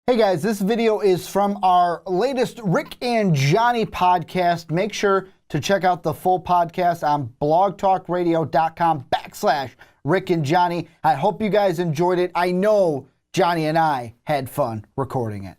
Hey guys, this video is from our latest Rick and Johnny podcast. Make sure to check out the full podcast on blogtalkradio.com/Rick and Johnny. I hope you guys enjoyed it. I know Johnny and I had fun recording it.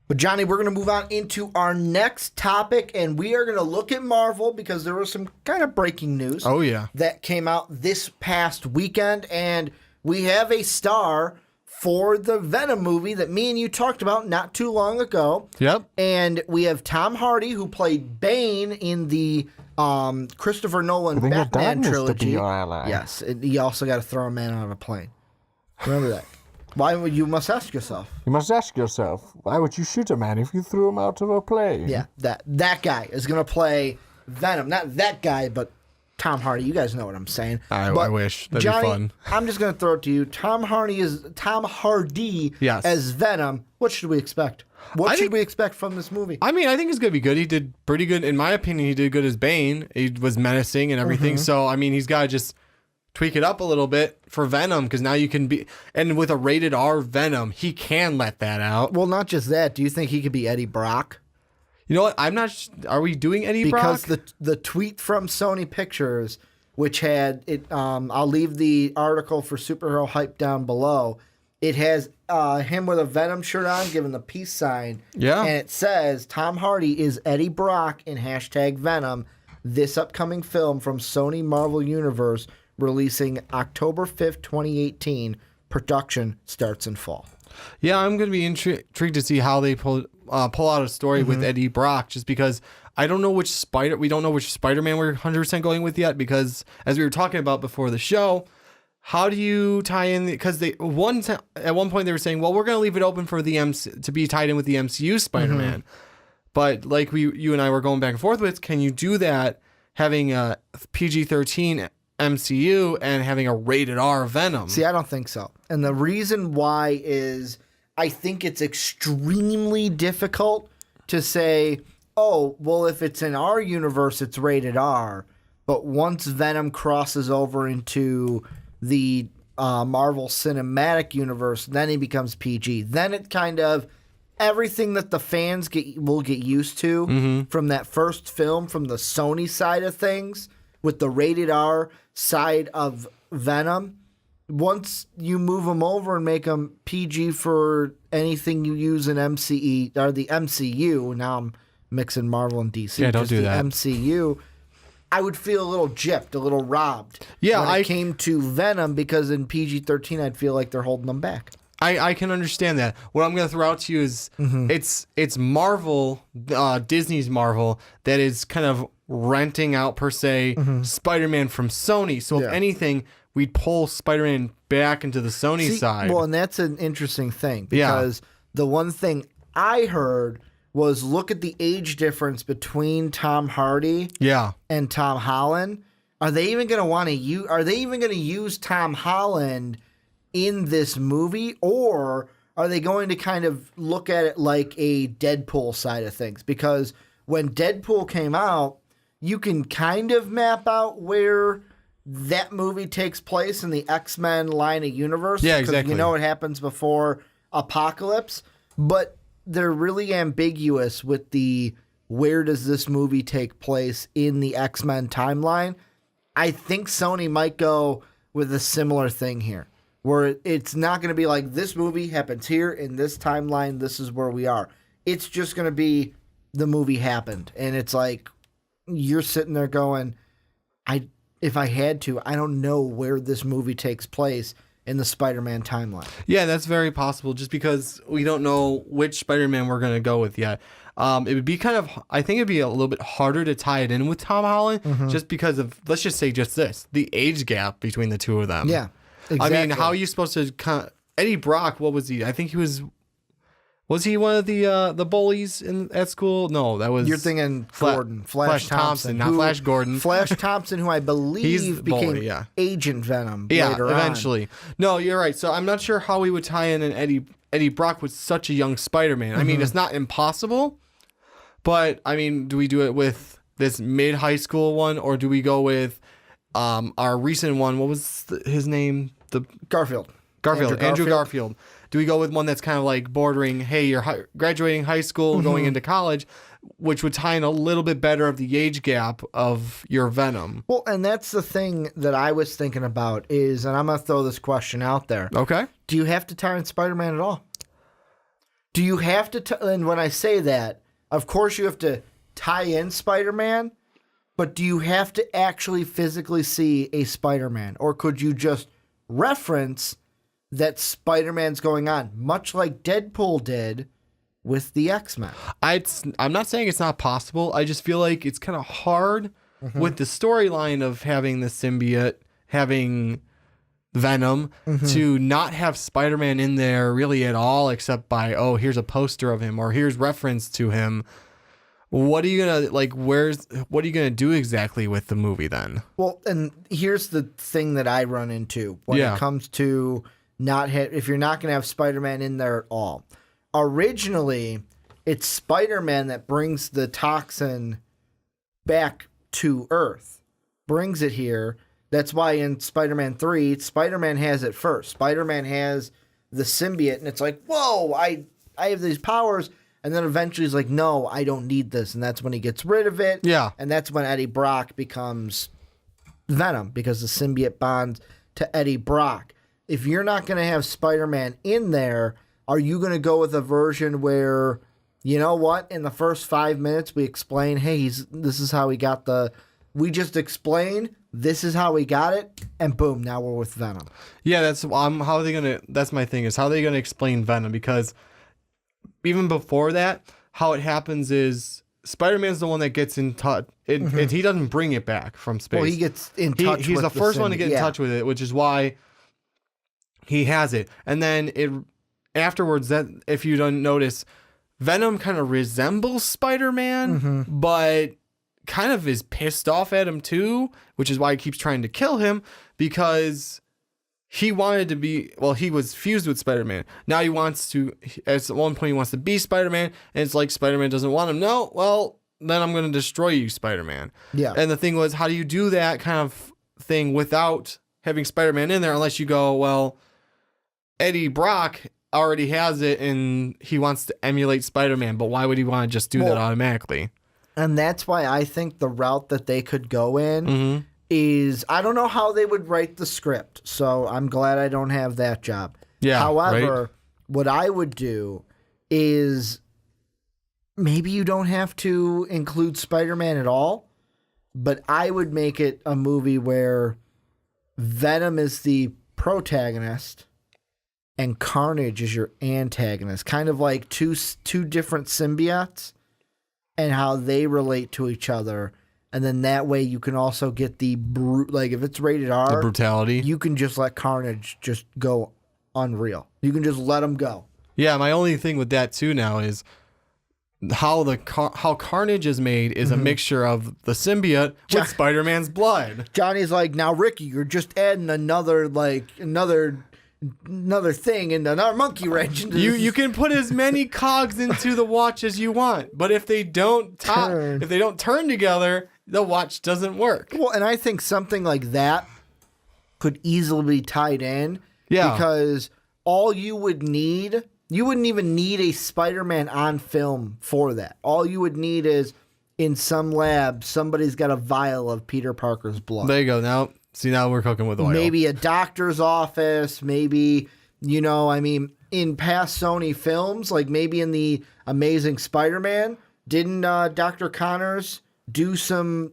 But Johnny, we're going to move on into our next topic, and we are going to look at Marvel because there was some kind of breaking news. Oh, yeah. That came out this past weekend, and we have a star for the Venom movie that me and you talked about not too long ago. Yep. And we have Tom Hardy, who played Bane in the Christopher Nolan Batman trilogy. Yes. You also got to throw a man out of a plane. Remember that. You must ask yourself. You must ask yourself, why would you shoot a man if you threw him out of a plane? Yeah, that guy is going to play Venom. Not that guy, but Tom Hardy. You guys know what I'm saying. I wish. That'd Johnny, be fun. I'm just going to throw it to you. Tom Hardy yes. as Venom. What should we expect? What should we expect from this movie? I mean, I think it's going to be good. He did pretty good. In my opinion, he did good as Bane. He was menacing and everything. Mm-hmm. So, I mean, he's got to just tweak it up a little bit for Venom, because now you can be... And with a rated R Venom, he can let that out. Well, not just that. Do you think he could be Eddie Brock? You know what? I'm not... Are we doing Eddie Brock? Because the tweet from Sony Pictures, which had it, I'll leave the article for Superhero Hype down below. It has him with a Venom shirt on, giving the peace sign. Yeah. And it says, Tom Hardy is Eddie Brock in #Venom. This upcoming film from Sony Marvel Universe, releasing October 5th, 2018. Production starts in fall. Yeah, I'm going to be intrigued to see how they pull out a story with Eddie Brock, just because we don't know which Spider-Man we're 100% going with yet, because as we were talking about before the show, how do you tie in, because at one point they were saying, well, we're going to leave it open for the to be tied in with the MCU Spider-Man. But like you and I were going back and forth with, can you do that having a PG-13 MCU and having a rated R Venom? See, I don't think so. And the reason why is I think it's extremely difficult to say, oh, well, if it's in our universe, it's rated R. But once Venom crosses over into the Marvel Cinematic Universe, then he becomes PG. Then it kind of, everything that the fans will get used to from that first film, from the Sony side of things, with the rated R side of Venom, once you move them over and make them PG for anything you use in MCE or the MCU, now I'm mixing Marvel and DC. Yeah, don't do that. MCU, I would feel a little gypped, a little robbed. Yeah, when it came to Venom, because in PG-13 I'd feel like they're holding them back. I can understand that. What I'm going to throw out to you is it's Marvel, Disney's Marvel, that is kind of renting out, per se, Spider-Man from Sony. So if anything, we'd pull Spider-Man back into the Sony side. Well, and that's an interesting thing, because the one thing I heard was, look at the age difference between Tom Hardy and Tom Holland. Are they even going to want to use? Are they even going to use Tom Holland in this movie, or are they going to kind of look at it like a Deadpool side of things? Because when Deadpool came out, you can kind of map out where that movie takes place in the X-Men line of universe. Yeah, exactly. You know what happens before Apocalypse, but they're really ambiguous with the where does this movie take place in the X-Men timeline. I think Sony might go with a similar thing here, where it's not going to be like, this movie happens here in this timeline, this is where we are. It's just going to be the movie happened. And it's like, you're sitting there going, if I had to, I don't know where this movie takes place in the Spider-Man timeline. Yeah, that's very possible, just because we don't know which Spider-Man we're going to go with yet. It would be I think it'd be a little bit harder to tie it in with Tom Holland, just because of, let's just say the age gap between the two of them. Yeah. Exactly. I mean, how are you supposed to... Eddie Brock, what was he? I think he was... Was he one of the bullies at school? No, that was... You're thinking Gordon. Flash Thompson. Not Flash Gordon. Flash Thompson, who I believe became Agent Venom later on. Eventually. No, you're right. So I'm not sure how we would tie in an Eddie Brock with such a young Spider-Man. I mean, it's not impossible, but, I mean, do we do it with this mid-high school one, or do we go with our recent one? What was his name? Garfield. Andrew Garfield. do we go with one that's kind of like bordering, hey, you're graduating high school, going into college, which would tie in a little bit better of the age gap of your Venom. Well, and that's the thing that I was thinking about is, and I'm going to throw this question out there. Okay. Do you have to tie in Spider-Man at all? Do you have to, and when I say that, of course you have to tie in Spider-Man, but do you have to actually physically see a Spider-Man? Or could you just reference that Spider-Man's going on, much like Deadpool did with the X-Men? I'm not saying it's not possible. I just feel like it's kind of hard with the storyline of having the symbiote, having Venom, to not have Spider-Man in there really at all, except by, oh, here's a poster of him or here's reference to him. What are you gonna what are you gonna do exactly with the movie then? Well, and here's the thing that I run into when it comes to if you're not gonna have Spider-Man in there at all. Originally, it's Spider-Man that brings the toxin back to Earth, brings it here. That's why in Spider-Man 3, Spider-Man has it first. Spider-Man has the symbiote, and it's like, whoa, I have these powers. And then eventually he's like, no, I don't need this. And that's when he gets rid of it. Yeah. And that's when Eddie Brock becomes Venom, because the symbiote bonds to Eddie Brock. If you're not going to have Spider-Man in there, are you going to go with a version where, you know what, in the first 5 minutes we explain, hey, this is how he got we just explain, this is how we got it, and boom, now we're with Venom. Yeah, that's my thing, is how are they going to explain Venom? Because even before that, how it happens is Spider-Man's the one that gets in touch. He doesn't bring it back from space. Well, he gets in touch with He's the first one to get in touch with it, which is why he has it. And then afterwards, that if you don't notice, Venom kind of resembles Spider-Man, but kind of is pissed off at him too, which is why he keeps trying to kill him, because he wanted to be, he was fused with Spider-Man. Now he wants to, at one point he wants to be Spider-Man, and it's like Spider-Man doesn't want him. No, well, then I'm going to destroy you, Spider-Man. Yeah. And the thing was, how do you do that kind of thing without having Spider-Man in there, unless you go, well, Eddie Brock already has it and he wants to emulate Spider-Man, but why would he want to just do that automatically? And that's why I think the route that they could go in is, I don't know how they would write the script, so I'm glad I don't have that job. Yeah. However, what I would do is maybe you don't have to include Spider-Man at all, but I would make it a movie where Venom is the protagonist and Carnage is your antagonist, kind of like two different symbiotes and how they relate to each other. And then that way you can also get the if it's rated R, the brutality. You can just let Carnage just go unreal. You can just let him go. Yeah, my only thing with that too now is how Carnage is made is a mixture of the symbiote with Spider-Man's blood. Johnny's like, now Ricky, you're just adding another thing into another monkey wrench. You can put as many cogs into the watch as you want, but if they don't turn together, the watch doesn't work. Well, and I think something like that could easily be tied in. Yeah. Because all you would need, you wouldn't even need a Spider-Man on film for that. All you would need is in some lab, somebody's got a vial of Peter Parker's blood. There you go. Now we're cooking with oil. Maybe a doctor's office, maybe, in past Sony films, like maybe in the Amazing Spider-Man, didn't Dr. Connors do some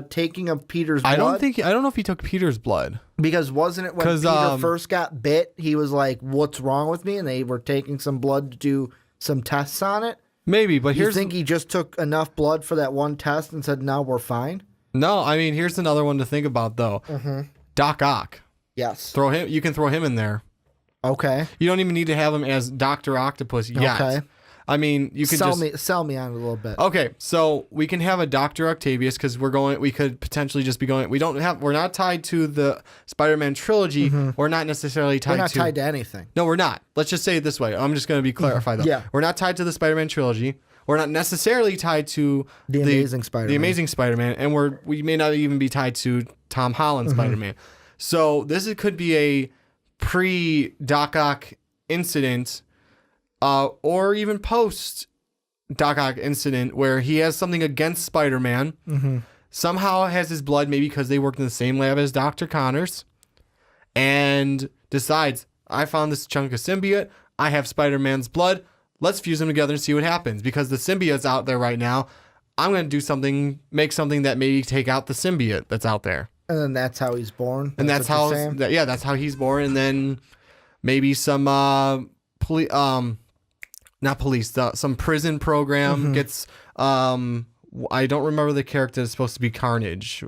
taking of Peter's blood? I don't know if he took Peter's blood. Because wasn't it when Peter first got bit, he was like, what's wrong with me? And they were taking some blood to do some tests on it? Maybe, but you think he just took enough blood for that one test and said, now we're fine? No, here's another one to think about, though. Doc Ock. Yes. You can throw him in there. Okay. You don't even need to have him as Dr. Octopus yet. Okay. You can sell me on it a little bit. Okay, so we can have a Dr. Octavius because we could potentially just be going. We're not tied to the Spider-Man trilogy. We're not necessarily tied. We're not tied to anything. No, we're not. Let's just say it this way. I'm just going to be clarified though. Yeah. We're not tied to the Spider-Man trilogy. We're not necessarily tied to the Amazing Spider-Man. The Amazing Spider-Man, and we may not even be tied to Tom Holland's Spider-Man. So this could be a pre-Doc Ock incident, or even post Doc Ock incident, where he has something against Spider-Man, somehow has his blood, maybe because they worked in the same lab as Dr. Connors, and decides, I found this chunk of symbiote, I have Spider-Man's blood, let's fuse them together and see what happens. Because the symbiote's out there right now, I'm going to do something, make something that maybe take out the symbiote that's out there. And then that's how he's born. And that's how, that's how he's born. And then maybe some, not police, some prison program gets, I don't remember the character that's supposed to be Carnage.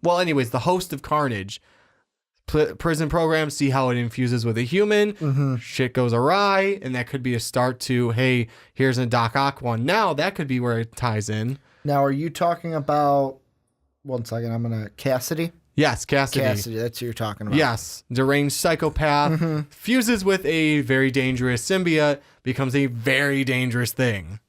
Anyways, the host of Carnage, prison program, see how it infuses with a human. Shit goes awry, and that could be a start to, hey, here's a Doc Ock one. Now that could be where it ties in. Now, are you talking about? One second, I'm gonna Cassidy. Yes, Cassidy. Cassidy, that's who you're talking about. Yes, deranged psychopath fuses with a very dangerous symbiote, becomes a very dangerous thing.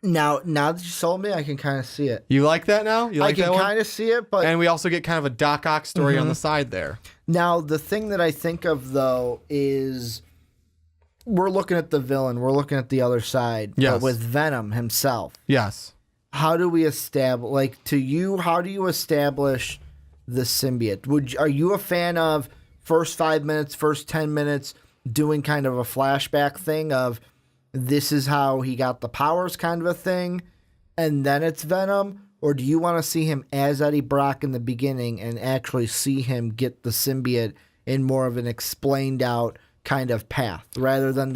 Now that you sold me, I can kind of see it. You like that now? You like I can kind of see it, but and we also get kind of a Doc Ock story on the side there. Now, the thing that I think of, though, is we're looking at the villain. We're looking at the other side. Yes. But with Venom himself. Yes. How do we establish, like, to you, how do you establish the symbiote? Are you a fan of first 5 minutes, first 10 minutes, doing kind of a flashback thing of this is how he got the powers kind of a thing, and then it's Venom? Or do you want to see him as Eddie Brock in the beginning and actually see him get the symbiote in more of an explained out kind of path rather than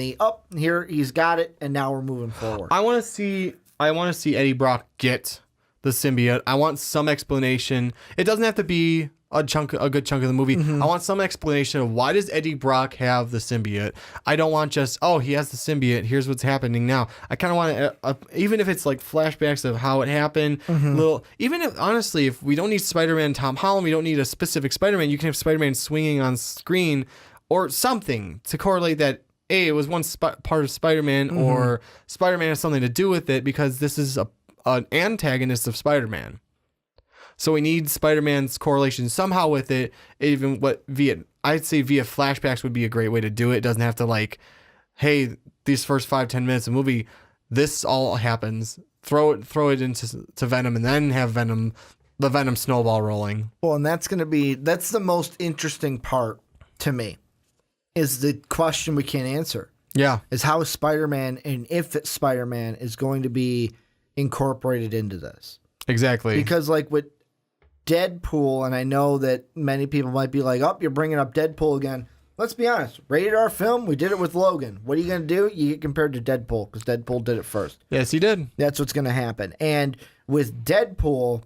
here he's got it and now we're moving forward? I want to see Eddie Brock get the symbiote. I want some explanation. It doesn't have to be a good chunk of the movie. I want some explanation of why does Eddie Brock have the symbiote. I don't want just, he has the symbiote, here's what's happening now. I kind of want to, even if it's like flashbacks of how it happened, honestly, if we don't need Spider-Man Tom Holland, we don't need a specific Spider-Man, you can have Spider-Man swinging on screen or something to correlate that, it was one part of Spider-Man or Spider-Man has something to do with it, because this is an antagonist of Spider-Man. So we need Spider-Man's correlation somehow with it. I'd say via flashbacks would be a great way to do it. It doesn't have to like, hey, these first 5-10 minutes of the movie, this all happens. Throw it into Venom, and then have the Venom snowball rolling. Well, and that's the most interesting part to me, is the question we can't answer. Yeah. Is how Spider-Man, and if Spider-Man is going to be incorporated into this. Exactly. Because like with Deadpool, and I know that many people might be like, you're bringing up Deadpool again. Let's be honest. Rated R film, we did it with Logan. What are you going to do? You get compared to Deadpool because Deadpool did it first. Yes, he did. That's what's going to happen. And with Deadpool,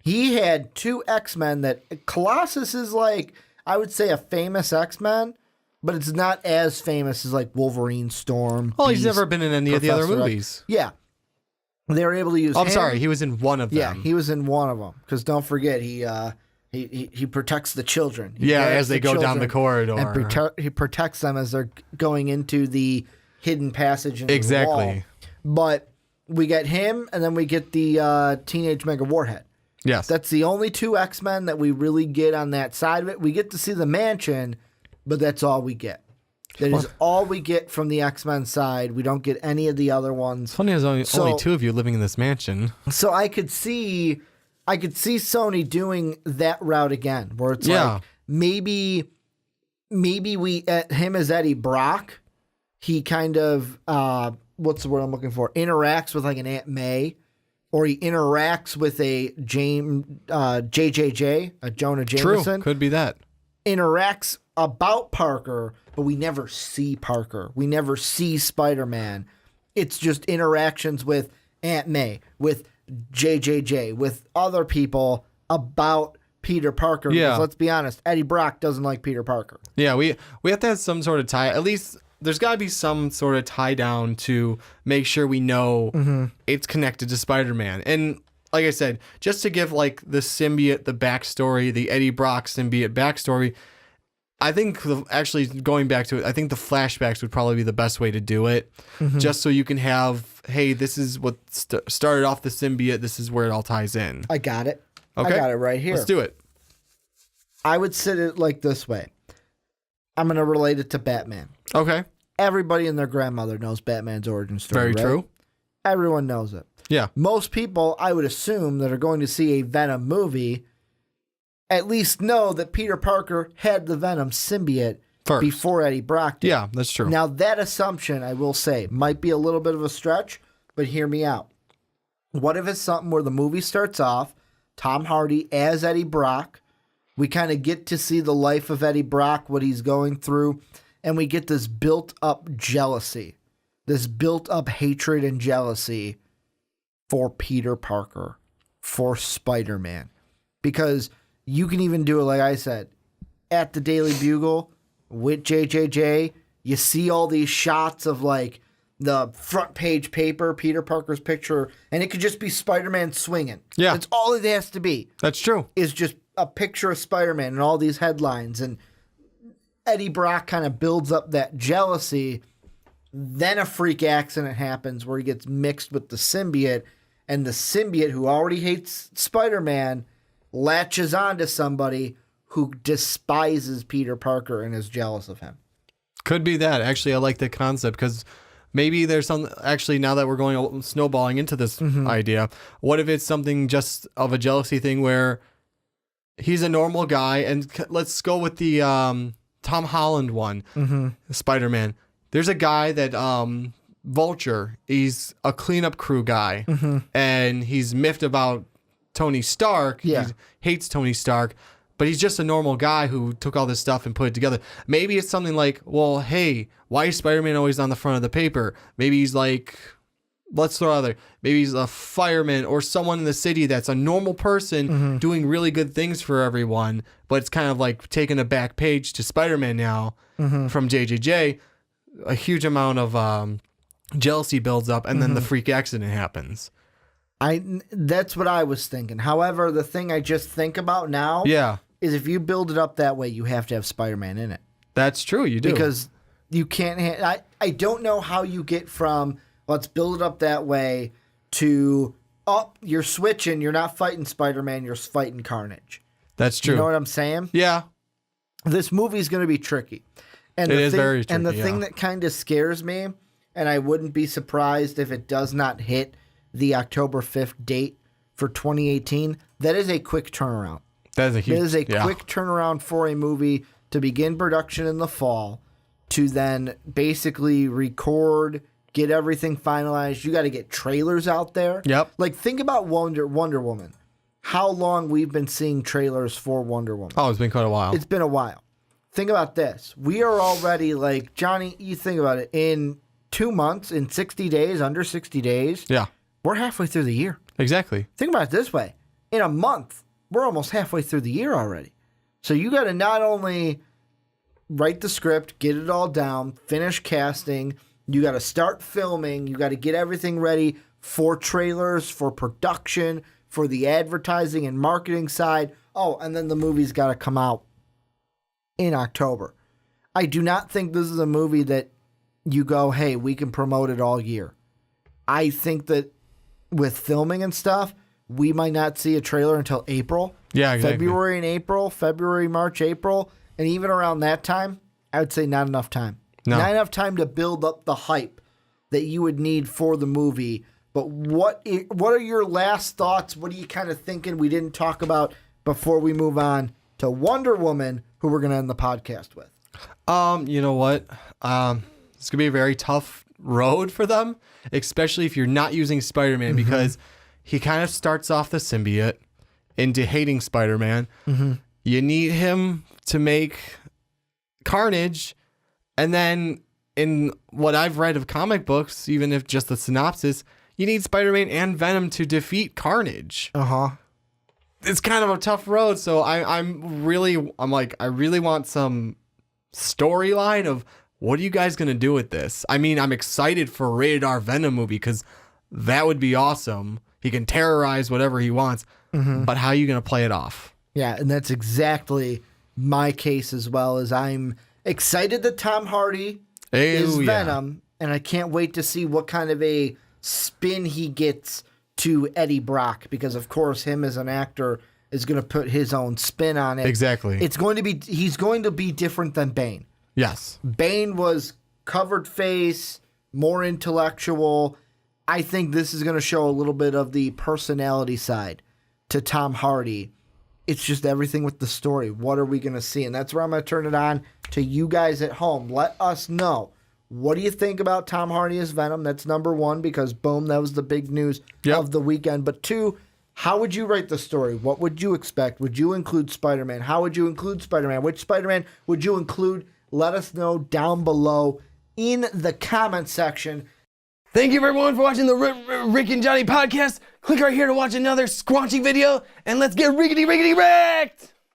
he had 2 X-Men that Colossus is like, I would say a famous X-Men, but it's not as famous as like Wolverine, Storm. Well, Beast, he's never been in any of the other movies. Yeah. They were able to use. I'm sorry, he was in one of them. Yeah, he was in one of them. Because don't forget, he protects the children. As they go down the corridor, and he protects them as they're going into the hidden passage. Into the wall. But we get him, and then we get the Teenage Mega Warhead. Yes, that's the only 2 X-Men that we really get on that side of it. We get to see the mansion, but that's all we get. That is all we get from the X-Men side. We don't get any of the other ones. Funny, there's only 2 of you living in this mansion. So I could see Sony doing that route again, where it's like maybe we him as Eddie Brock, he kind of what's the word I'm looking for? Interacts with like an Aunt May, or he interacts with a JJJ, a Jonah Jameson. True, could be that. Interacts about Parker, but we never see Parker. We never see Spider-Man. It's just interactions with Aunt May, with JJJ, with other people about Peter Parker. Yeah. Because let's be honest, Eddie Brock doesn't like Peter Parker. Yeah, we have to have some sort of tie. At least there's got to be some sort of tie down to make sure we know it's connected to Spider-Man. And like I said, just to give like the symbiote, the backstory, the Eddie Brock symbiote backstory, I think actually going back to it, I think the flashbacks would probably be the best way to do it. Just so you can have, hey, this is what started off the symbiote. This is where it all ties in. I got it. Okay. I got it right here. Let's do it. I would sit it like this way. I'm going to relate it to Batman. Okay. Everybody and their grandmother knows Batman's origin story. Very right? true. Everyone knows it. Yeah. Most people, I would assume, that are going to see a Venom movie at least know that Peter Parker had the Venom symbiote First. before Eddie Brock did. Yeah, that's true. Now, that assumption, I will say, might be a little bit of a stretch, but hear me out. What if it's something where the movie starts off, Tom Hardy as Eddie Brock, we kind of get to see the life of Eddie Brock, what he's going through, and we get this built-up jealousy, this built-up hatred and jealousy for Peter Parker, for Spider-Man. Because you can even do it, like I said, at the Daily Bugle with JJJ, you see all these shots of like the front page paper, Peter Parker's picture, and it could just be Spider-Man swinging. Yeah. That's all it has to be, That's true. is just a picture of Spider-Man and all these headlines. And Eddie Brock kind of builds up that jealousy. Then a freak accident happens where he gets mixed with the symbiote, and the symbiote, who already hates Spider-Man, latches onto somebody who despises Peter Parker and is jealous of him. Could be that. Actually, I like the concept because maybe there's some. Actually, now that we're going snowballing into this idea, what if it's something just of a jealousy thing where he's a normal guy, and let's go with the Tom Holland one, Spider-Man. There's a guy that Vulture. He's a cleanup crew guy, and he's miffed about Tony Stark. Yeah. He hates Tony Stark, but he's just a normal guy who took all this stuff and put it together. Maybe it's something like, well, hey, why is Spider-Man always on the front of the paper? Maybe he's like, let's throw out there. Maybe he's a fireman or someone in the city that's a normal person doing really good things for everyone, but it's kind of like taking a back page to Spider-Man now from JJJ. A huge amount of jealousy builds up, and then the freak accident happens. That's what I was thinking. However, the thing I just think about now is if you build it up that way, you have to have Spider-Man in it. That's true. You do. Because you can't... I don't know how you get from, let's build it up that way, to, you're switching. You're not fighting Spider-Man. You're fighting Carnage. That's true. You know what I'm saying? Yeah. This movie's going to be tricky. And It is very tricky, And the thing that kind of scares me, and I wouldn't be surprised if it does not hit the October 5th date for 2018, that is a quick turnaround. That is a huge... It is a quick turnaround for a movie to begin production in the fall, to then basically record, get everything finalized. You got to get trailers out there. Yep. Like, think about Wonder Woman. How long we've been seeing trailers for Wonder Woman. Oh, it's been quite a while. It's been a while. Think about this. We are already, like, Johnny, you think about it, in 2 months, in 60 days, under 60 days, yeah. we're halfway through the year. Exactly. Think about it this way. In a month, we're almost halfway through the year already. So you got to not only write the script, get it all down, finish casting, you got to start filming, you got to get everything ready for trailers, for production, for the advertising and marketing side. Oh, and then the movie's got to come out in October. I do not think this is a movie that you go, hey, we can promote it all year. I think that with filming and stuff, we might not see a trailer until April. Yeah, exactly. February and April, February, March, April. And even around that time, I would say not enough time. No. Not enough time to build up the hype that you would need for the movie. But what are your last thoughts? What are you kind of thinking we didn't talk about before we move on to Wonder Woman, who we're going to end the podcast with? You know what? It's going to be a very tough road for them, especially if you're not using Spider-Man, because he kind of starts off the symbiote into hating Spider-Man. You need him to make Carnage, and then in what I've read of comic books, even if just the synopsis, you need Spider-Man and Venom to defeat Carnage. It's kind of a tough road, so I really want some storyline of what are you guys gonna do with this. I mean, I'm excited for a rated R Venom movie because that would be awesome. He can terrorize whatever he wants, but how are you gonna play it off? Yeah, and that's exactly my case as well. As I'm excited that Tom Hardy is Venom, and I can't wait to see what kind of a spin he gets to Eddie Brock, because of course him as an actor is going to put his own spin on it. Exactly. He's going to be different than Bane. Yes. Bane was covered face, more intellectual. I think this is going to show a little bit of the personality side to Tom Hardy. It's just everything with the story. What are we going to see? And that's where I'm going to turn it on to you guys at home. Let us know. What do you think about Tom Hardy as Venom? That's number one, because boom, that was the big news of the weekend. But two, how would you write the story? What would you expect? Would you include Spider-Man? How would you include Spider-Man? Which Spider-Man would you include? Let us know down below in the comment section. Thank you everyone for watching the Rick and Johnny podcast. Click right here to watch another squanchy video, and let's get rickety wrecked!